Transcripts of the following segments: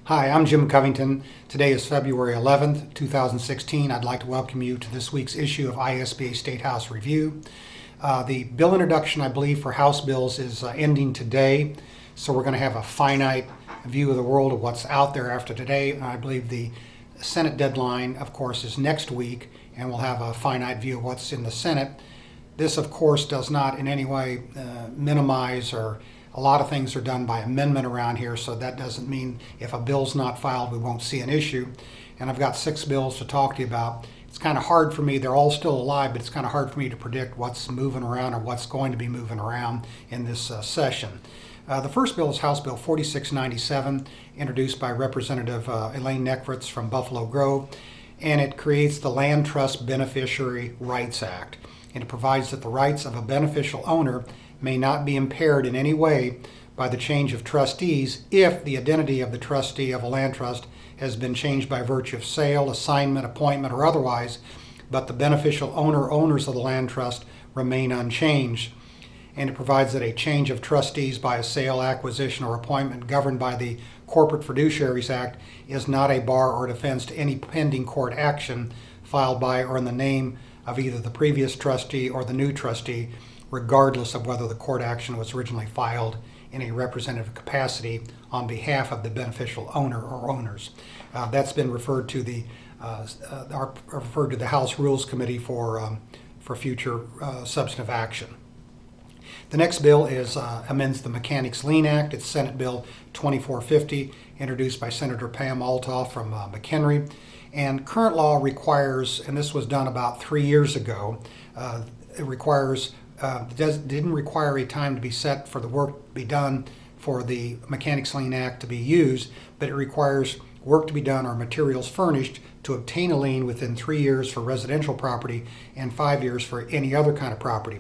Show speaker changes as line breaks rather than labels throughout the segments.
Hi, I'm Jim Covington. Today is February 11th, 2016. I'd like to welcome you to this week's issue of ISBA Statehouse Review. The bill introduction, I believe, for House bills is ending today, so we're going to have a finite view of the world of what's out there after today. And I believe the Senate deadline, of course, is next week, and we'll have a finite view of what's in the Senate. This, of course, does not in any way minimize, or a lot of things are done by amendment around here, so that doesn't mean if a bill's not filed we won't see an issue. And I've got 6 bills to talk to you about. It's kind of hard for me, they're all still alive, but it's kind of hard for me to predict what's moving around or what's going to be moving around in this session. The first bill is House Bill 4697, introduced by Representative Elaine Neckritz from Buffalo Grove, and it creates the Land Trust Beneficiary Rights Act. And it provides that the rights of a beneficial owner may not be impaired in any way by the change of trustees if the identity of the trustee of a land trust has been changed by virtue of sale, assignment, appointment, or otherwise, but the beneficial owner or owners of the land trust remain unchanged. And it provides that a change of trustees by a sale, acquisition, or appointment governed by the Corporate Fiduciaries Act is not a bar or defense to any pending court action filed by or in the name of either the previous trustee or the new trustee, regardless of whether the court action was originally filed in a representative capacity on behalf of the beneficial owner or owners. That's been referred to the House Rules Committee for future substantive action. The next bill amends the Mechanics Lien Act. It's Senate Bill 2450, introduced by Senator Pam Altoff from McHenry. And current law requires, and this was done about 3 years ago, didn't require a time to be set for the work to be done for the Mechanics Lien Act to be used, but it requires work to be done or materials furnished to obtain a lien within 3 years for residential property and 5 years for any other kind of property.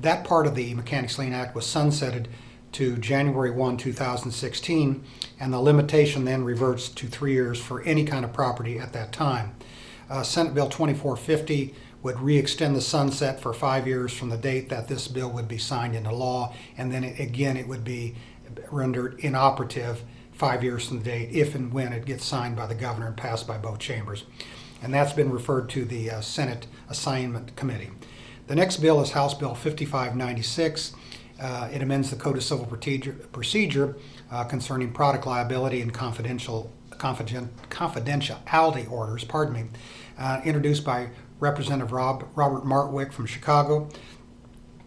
That part of the Mechanics Lien Act was sunsetted to January 1, 2016, and the limitation then reverts to 3 years for any kind of property at that time. Senate Bill 2450 would re-extend the sunset for 5 years from the date that this bill would be signed into law, and then it would be rendered inoperative 5 years from the date if and when it gets signed by the governor and passed by both chambers. And that's been referred to the Senate Assignment Committee. The next bill is House Bill 5596. It amends the Code of Civil Procedure concerning product liability and confidentiality orders, introduced by Representative Robert Martwick from Chicago,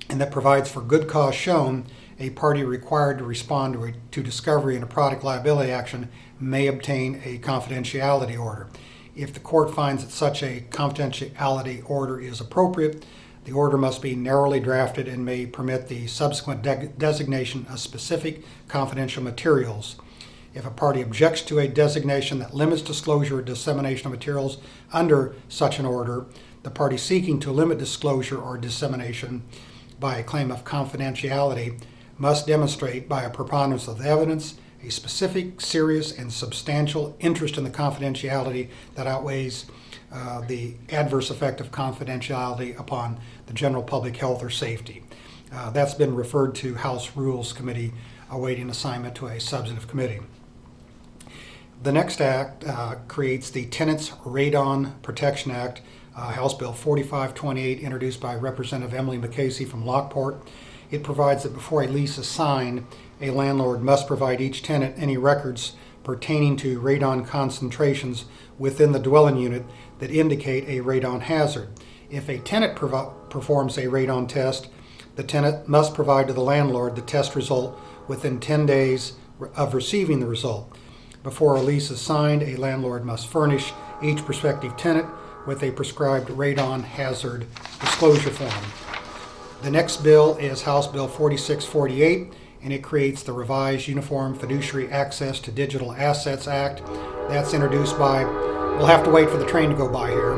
and that provides for good cause shown, a party required to respond to discovery in a product liability action may obtain a confidentiality order. If the court finds that such a confidentiality order is appropriate, the order must be narrowly drafted and may permit the subsequent designation of specific confidential materials. If a party objects to a designation that limits disclosure or dissemination of materials under such an order, the party seeking to limit disclosure or dissemination by a claim of confidentiality must demonstrate by a preponderance of the evidence a specific, serious, and substantial interest in the confidentiality that outweighs the adverse effect of confidentiality upon the general public health or safety. That's been referred to House Rules Committee awaiting assignment to a substantive committee. The next act creates the Tenants Radon Protection Act, House Bill 4528, introduced by Representative Emily McCasey from Lockport. It provides that before a lease is signed, a landlord must provide each tenant any records pertaining to radon concentrations within the dwelling unit that indicate a radon hazard. If a tenant performs a radon test, the tenant must provide to the landlord the test result within 10 days of receiving the result. Before a lease is signed, a landlord must furnish each prospective tenant with a prescribed radon hazard disclosure form. The next bill is House Bill 4648, and it creates the revised Uniform Fiduciary Access to Digital Assets Act. That's introduced by, we'll have to wait for the train to go by here.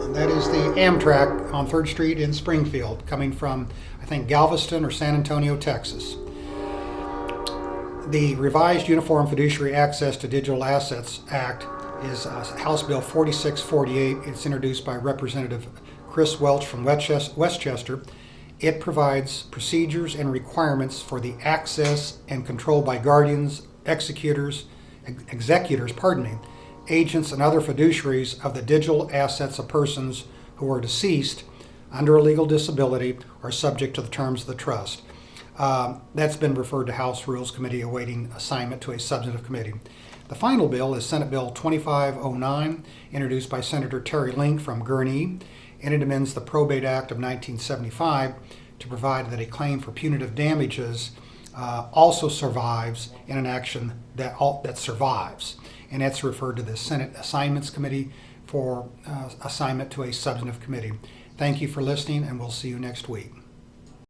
And that is the Amtrak on 3rd Street in Springfield, coming from, I think, Galveston or San Antonio, Texas. The revised Uniform Fiduciary Access to Digital Assets Act is House Bill 4648. It's introduced by Representative Chris Welch from Westchester. It provides procedures and requirements for the access and control by guardians, executors, executors, agents and other fiduciaries of the digital assets of persons who are deceased under a legal disability or subject to the terms of the trust. That's been referred to House Rules Committee awaiting assignment to a substantive committee. The final bill is Senate Bill 2509, introduced by Senator Terry Link from Gurnee, and it amends the Probate Act of 1975 to provide that a claim for punitive damages also survives in an action that survives, and that's referred to the Senate Assignments Committee for assignment to a substantive committee. Thank you for listening, and we'll see you next week.